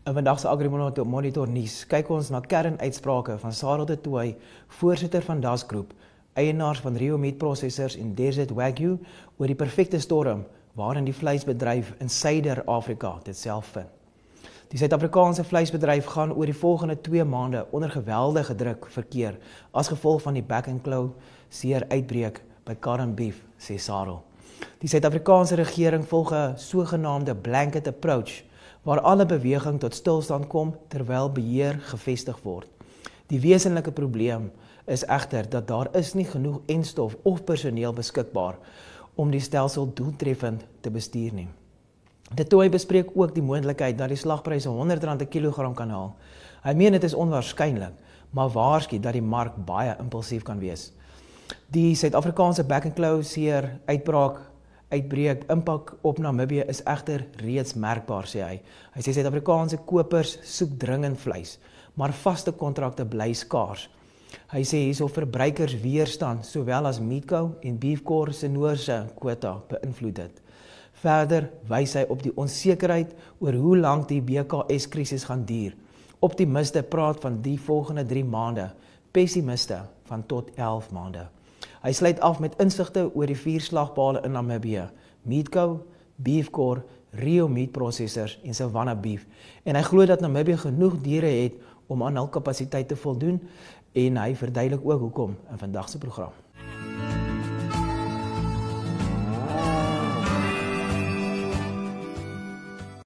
In vandag se Agri-Monitor nuus kyk ons na kernuitsprake van Sarel de Tooy, voorsitter van Das Groep, eienaars van Rio Meat Processors en Desert Wagyu, oor die perfekte storm waarin die vleisbedryf in Suider-Afrika dit self vind. Die Suid-Afrikaanse vleisbedryf gaan oor die volgende 2 maande onder geweldige druk verkeer as gevolg van die back and claw seer uitbreek by Carron Beef, sê Sarel. Die Suid-Afrikaanse regering volg 'n sogenaamde blanket approach, waar alle beweging tot stilstand kom terwyl beheer gevestig word. Die wesenlike probleem is egter dat daar is nie genoeg enstof of personeel beskikbaar om die stelsel doeltreffend te bestuur nie. De Tooy bespreek ook die moontlikheid dat die slagpryse R100 per kilogram kan haal. Hy meen dit is onwaarskynlik, maar waarsku dat die mark baie impulsief kan wees. Die Suid-Afrikaanse back and claw seer uitbreek impak op Namibië is egter reeds merkbaar, sê hy. Hy sê Suid-Afrikaanse kopers soek dringend vleis, maar vaste kontrakte bly skaars. Hy sê hierso verbruikers weerstand sowel as Meatco en Beefcore se Noorse kwota beïnvloed dit. Verder wys hy op die onsekerheid oor hoe lank die BKS-krisis gaan duur. Optimiste praat van die volgende 3 maande, pessimiste van tot 11 maande. Hy sluit af met insigte oor die 4 slagpale in Namibië: Meatco, Beefcore, Rio Meat Processors en Savannah Beef. En hy glo dat Namibië genoeg diere het om aan hul kapasiteit te voldoen, en hy verduidelik ook hoekom in vandag se program.